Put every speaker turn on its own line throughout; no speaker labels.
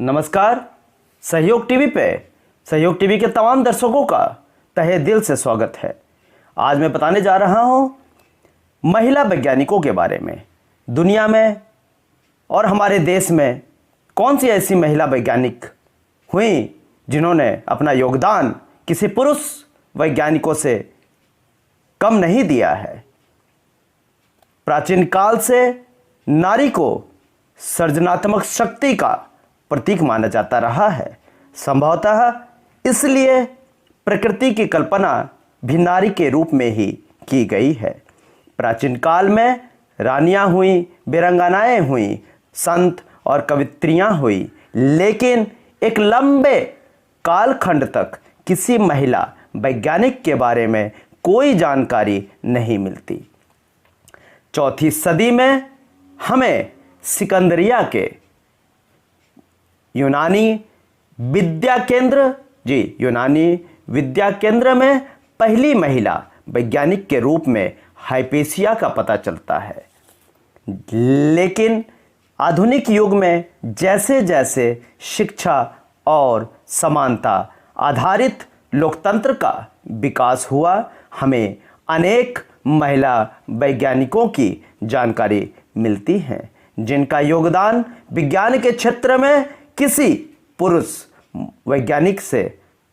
नमस्कार। सहयोग टीवी पे सहयोग टीवी के तमाम दर्शकों का तहे दिल से स्वागत है। आज मैं बताने जा रहा हूं महिला वैज्ञानिकों के बारे में। दुनिया में और हमारे देश में कौन सी ऐसी महिला वैज्ञानिक हुई जिन्होंने अपना योगदान किसी पुरुष वैज्ञानिकों से कम नहीं दिया है। प्राचीन काल से नारी को सृजनात्मक शक्ति का प्रतीक माना जाता रहा है। संभवतः इसलिए प्रकृति की कल्पना भी नारी के रूप में ही की गई है। प्राचीन काल में रानियां हुई, वीरांगनाएं हुई, संत और कवित्रियां हुई, लेकिन एक लंबे कालखंड तक किसी महिला वैज्ञानिक के बारे में कोई जानकारी नहीं मिलती। चौथी सदी में हमें सिकंदरिया के यूनानी विद्या केंद्र में पहली महिला वैज्ञानिक के रूप में हाइपेसिया का पता चलता है। लेकिन आधुनिक युग में जैसे जैसे शिक्षा और समानता आधारित लोकतंत्र का विकास हुआ, हमें अनेक महिला वैज्ञानिकों की जानकारी मिलती है जिनका योगदान विज्ञान के क्षेत्र में किसी पुरुष वैज्ञानिक से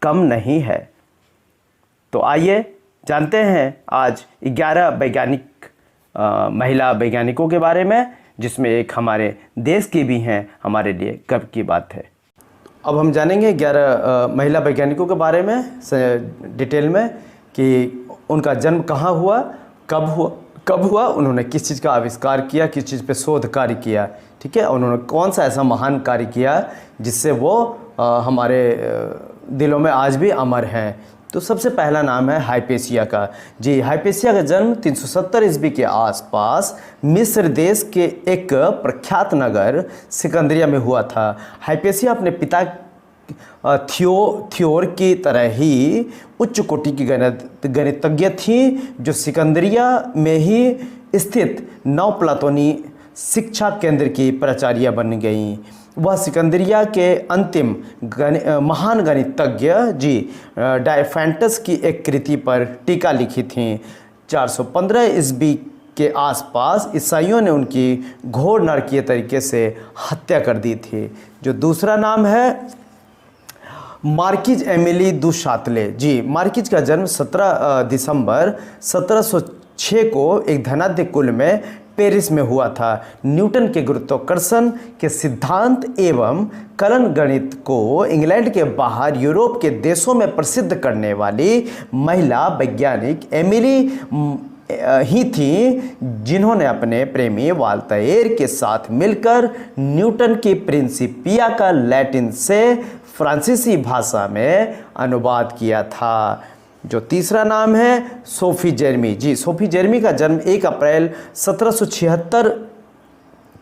कम नहीं है। तो आइए जानते हैं आज 11 महिला वैज्ञानिकों के बारे में, जिसमें एक हमारे देश की भी हैं। हमारे लिए गर्व की बात है। अब हम जानेंगे 11 महिला वैज्ञानिकों के बारे में डिटेल में कि उनका जन्म कहाँ हुआ, कब हुआ, उन्होंने किस चीज़ का आविष्कार किया, किस चीज़ पे शोध कार्य किया, ठीक है, उन्होंने कौन सा ऐसा महान कार्य किया जिससे वो हमारे दिलों में आज भी अमर हैं। तो सबसे पहला नाम है हाइपेसिया का। जी, हाइपेसिया का जन्म 370 ईस्वी के आसपास मिस्र देश के एक प्रख्यात नगर सिकंदरिया में हुआ था। हाइपेसिया अपने पिता थियोर की तरह ही उच्च कोटि की गणितज्ञ थी, जो सिकंदरिया में ही स्थित नव प्लाटोनी शिक्षा केंद्र की प्राचार्य बन गईं। वह सिकंदरिया के अंतिम महान गणितज्ञ डायफेंटस की एक कृति पर टीका लिखी थी। 415 ईस्वी के आसपास ईसाइयों ने उनकी घोर नरकीय तरीके से हत्या कर दी थी। जो दूसरा नाम है मार्किज एमिली दु शातले। जी, मार्किज का जन्म 17 दिसंबर 1706 को एक धनाढ्य कुल में पेरिस में हुआ था। न्यूटन के गुरुत्वाकर्षण के सिद्धांत एवं कलन गणित को इंग्लैंड के बाहर यूरोप के देशों में प्रसिद्ध करने वाली महिला वैज्ञानिक एमिली ही थी, जिन्होंने अपने प्रेमी वाल्तेयर के साथ मिलकर न्यूटन की प्रिंसिपिया का लैटिन से फ्रांसीसी भाषा में अनुवाद किया था। जो तीसरा नाम है सोफी जेरमी। जी, सोफी जेरमी का जन्म 1 अप्रैल 1776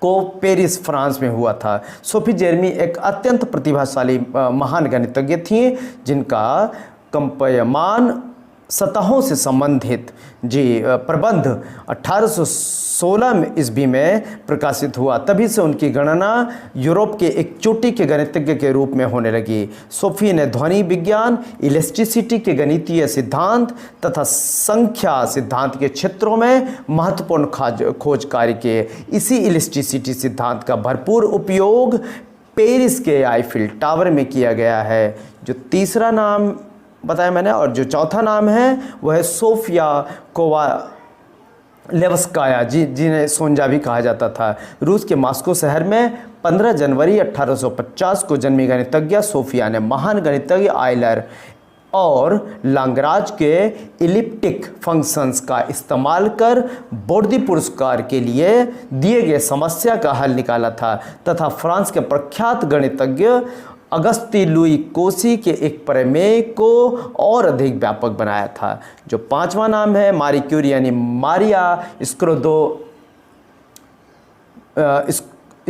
को पेरिस, फ्रांस में हुआ था। सोफी जेरमी एक अत्यंत प्रतिभाशाली महान गणितज्ञ थी, जिनका कंपयमान सतहों से संबंधित प्रबंध 1816 ईस्वी में प्रकाशित हुआ। तभी से उनकी गणना यूरोप के एक चोटी के गणितज्ञ के रूप में होने लगी। सोफी ने ध्वनि विज्ञान, इलेक्ट्रिसिटी के गणितीय सिद्धांत तथा संख्या सिद्धांत के क्षेत्रों में महत्वपूर्ण खोज कार्य किए। इसी इलेक्ट्रिसिटी सिद्धांत का भरपूर उपयोग पेरिस के आईफिल टावर में किया गया है। जो तीसरा नाम बताया मैंने, और जो चौथा नाम है वह है सोफिया कोवालेवस्काया, जिन्हें सोंजा भी कहा जाता था। रूस के मॉस्को शहर में 15 जनवरी 1850 को जन्मी गणितज्ञ सोफिया ने महान गणितज्ञ आयलर और लाग्रांज के इलिप्टिक फंक्शंस का इस्तेमाल कर बोर्डी पुरस्कार के लिए दिए गए समस्या का हल निकाला था तथा फ्रांस के प्रख्यात गणितज्ञ अगस्ती लुई कोसी के एक प्रमेय को और अधिक व्यापक बनाया था। जो पांचवा नाम है मारी क्यूरी यानी मारिया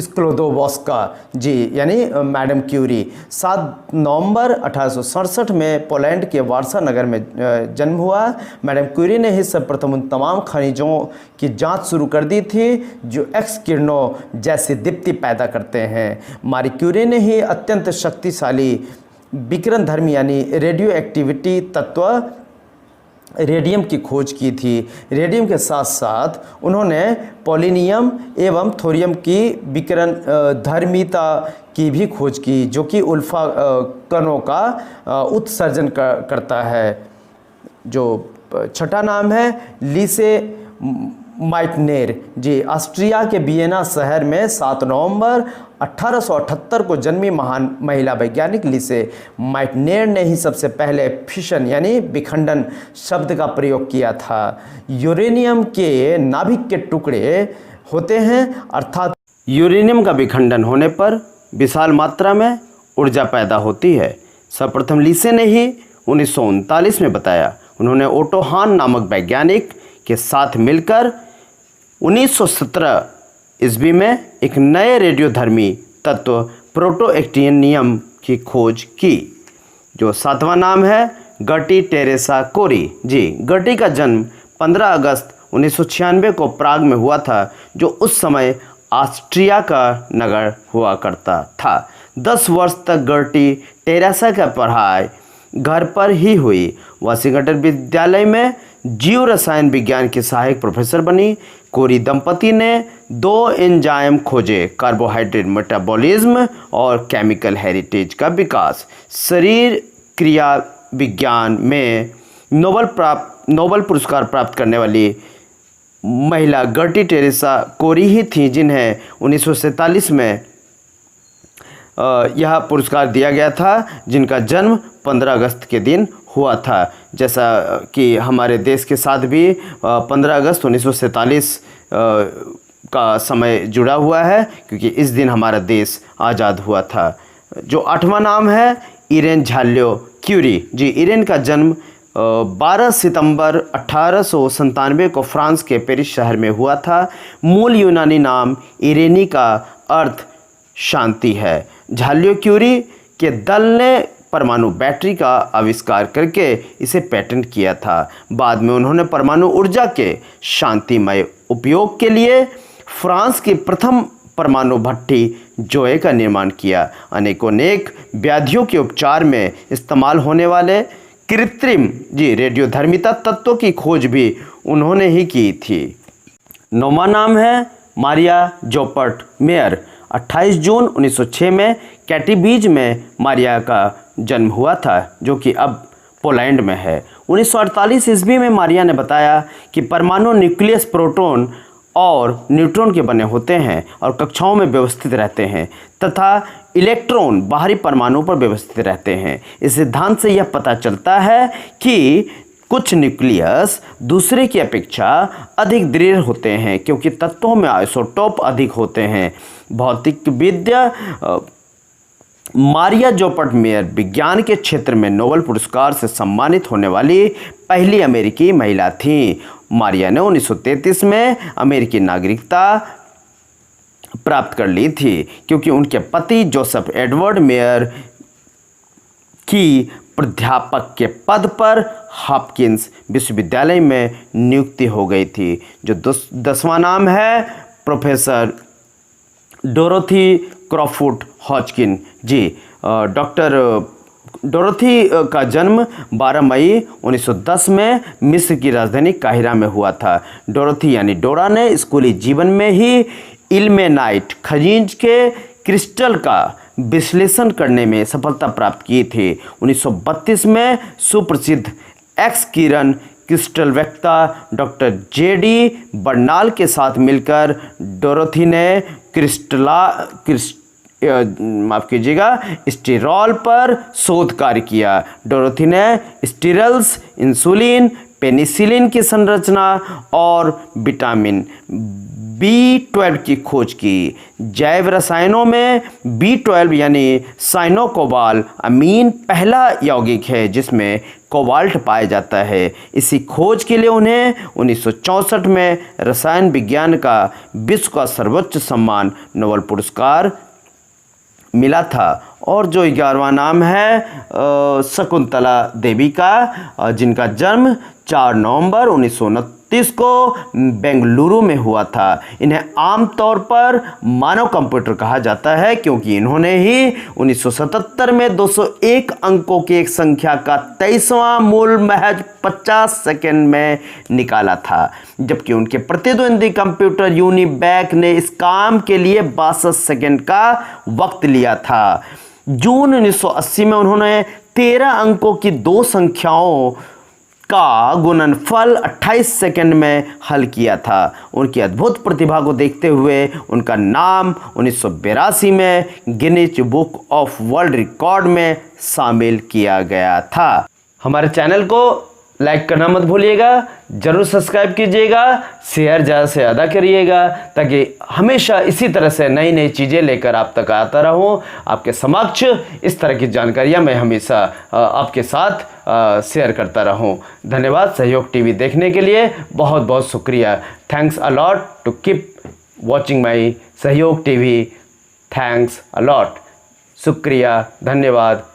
स्क्लोदोवस्का जी यानी मैडम क्यूरी 7 नवंबर 1867 में पोलैंड के वार्सा नगर में जन्म हुआ। मैडम क्यूरी ने ही सर्वप्रथम उन तमाम खनिजों की जांच शुरू कर दी थी जो एक्स किरणों जैसी दीप्ति पैदा करते हैं। मारी क्यूरी ने ही अत्यंत शक्तिशाली विकिरणधर्मी यानी रेडियो एक्टिविटी तत्व रेडियम की खोज की थी। रेडियम के साथ साथ उन्होंने पोलिनियम एवं थोरियम की विकिरण धर्मिता की भी खोज की जो कि उल्फा कणों का उत्सर्जन करता है। जो छठा नाम है लीसे माइटनेर जी, ऑस्ट्रिया के वियना शहर में 7 नवंबर 1878 को जन्मी महान महिला वैज्ञानिक लीसे माइटनेर ने ही सबसे पहले फिशन यानी विखंडन शब्द का प्रयोग किया था। यूरेनियम के नाभिक के टुकड़े होते हैं अर्थात यूरेनियम का विखंडन होने पर विशाल मात्रा में ऊर्जा पैदा होती है। सर्वप्रथम लीसे ने ही 1939 में बताया। उन्होंने ओटो हान नामक वैज्ञानिक के साथ मिलकर 1917 ईस्वी में एक नए रेडियोधर्मी तत्व प्रोटोएक्टिनियम की खोज की जो 7वां नाम है गर्टी टेरेसा कोरी जी। गर्टी का जन्म 15 अगस्त 1996 को प्राग में हुआ था जो उस समय ऑस्ट्रिया का नगर हुआ करता था। 10 वर्ष तक गर्टी टेरेसा का पढ़ाई घर पर ही हुई। वाशिंगटन विद्यालय में जीव रसायन विज्ञान की सहायक प्रोफेसर बनी। कोरी दंपति ने 2 एंजाइम खोजे, कार्बोहाइड्रेट मेटाबॉलिज्म और केमिकल हेरिटेज का विकास। शरीर क्रिया विज्ञान में नोबेल पुरस्कार प्राप्त करने वाली महिला गर्टी टेरेसा कोरी ही थी जिन्हें 1947 में यह पुरस्कार दिया गया था, जिनका जन्म 15 अगस्त के दिन हुआ था। जैसा कि हमारे देश के साथ भी 15 अगस्त 1947 का समय जुड़ा हुआ है क्योंकि इस दिन हमारा देश आज़ाद हुआ था। जो 8वां नाम है इरेन झाल्यो क्यूरी जी। इरेन का जन्म 12 सितंबर 1897 को फ्रांस के पेरिस शहर में हुआ था। मूल यूनानी नाम इरेनी का अर्थ शांति है। झाल्यो क्यूरी के दल ने परमाणु बैटरी का आविष्कार करके इसे पेटेंट किया था। बाद में उन्होंने परमाणु ऊर्जा के शांतिमय उपयोग के लिए फ्रांस की प्रथम परमाणु भट्टी जोए का निर्माण किया। अनेक व्याधियों के उपचार में इस्तेमाल होने वाले कृत्रिम रेडियोधर्मिता तत्वों की खोज भी उन्होंने ही की थी। 9वां नाम है मारिया जोपर्ट मेयर। 28 जून 1906 में कैटिबीज में मारिया का जन्म हुआ था जो कि अब पोलैंड में है। 1948 ईस्वी में मारिया ने बताया कि परमाणु न्यूक्लियस प्रोटॉन और न्यूट्रॉन के बने होते हैं और कक्षाओं में व्यवस्थित रहते हैं तथा इलेक्ट्रॉन बाहरी परमाणु पर व्यवस्थित रहते हैं। इस सिद्धांत से यह पता चलता है कि कुछ न्यूक्लियस दूसरे की अपेक्षा अधिक दृढ़ होते हैं क्योंकि तत्वों में आइसोटोप अधिक होते हैं। भौतिक विद्या मारिया जोपर्ट मेयर विज्ञान के क्षेत्र में नोबेल पुरस्कार से सम्मानित होने वाली पहली अमेरिकी महिला थी। मारिया ने 1933 में अमेरिकी नागरिकता प्राप्त कर ली थी क्योंकि उनके पति जोसेफ एडवर्ड मेयर की प्राध्यापक के पद पर हॉपकिंस विश्वविद्यालय में नियुक्ति हो गई थी। जो 10वां नाम है प्रोफेसर डोरोथी क्रॉफोर्ड हॉजकिन जी। डॉक्टर डोरोथी का जन्म 12 मई 1910 में मिस्र की राजधानी काहिरा में हुआ था। डोरोथी यानी डोरा ने स्कूली जीवन में ही इल्मेनाइट खनिज के क्रिस्टल का विश्लेषण करने में सफलता प्राप्त की थी। 1932 में सुप्रसिद्ध एक्स किरण क्रिस्टल वक्ता डॉक्टर जेडी बर्नाल के साथ मिलकर डोरोथी ने स्टीरॉल पर शोध कार्य किया। डोरोथी ने स्टीरल्स, इंसुलिन, पेनिसिलिन की संरचना और विटामिन B12 की खोज की। जैव रसायनों में B12 यानी साइनोकोबाल अमीन पहला यौगिक है जिसमें कोबाल्ट पाया जाता है। इसी खोज के लिए उन्हें 1964 में रसायन विज्ञान का विश्व का सर्वोच्च सम्मान नोबेल पुरस्कार मिला था। और जो 11वां नाम है शकुंतला देवी का, जिनका जन्म 4 नवंबर 1929 को बेंगलुरु में हुआ था। इन्हें आमतौर पर मानव कंप्यूटर कहा जाता है क्योंकि इन्होंने ही 1977 में 201 अंकों की एक संख्या का 23वां मूल महज 50 सेकंड में निकाला था, जबकि उनके प्रतिद्वंदी कंप्यूटर यूनिबैक ने इस काम के लिए 62 सेकंड का वक्त लिया था। जून 1980 में उन्होंने 13 अंकों की 2 संख्याओं का गुणनफल 28 सेकंड में हल किया था। उनकी अद्भुत प्रतिभा को देखते हुए उनका नाम 1982 में Guinness book of world record में शामिल किया गया था। हमारे चैनल को लाइक करना मत भूलिएगा, जरूर सब्सक्राइब कीजिएगा, शेयर ज़्यादा से ज़्यादा करिएगा ताकि हमेशा इसी तरह से नई नई चीज़ें लेकर आप तक आता रहूं। आपके समक्ष इस तरह की जानकारियां मैं हमेशा आपके साथ शेयर करता रहूं। धन्यवाद सहयोग टीवी देखने के लिए, बहुत बहुत शुक्रिया। Thanks a lot to keep watching my Sahyog TV. Thanks a lot, शुक्रिया, धन्यवाद।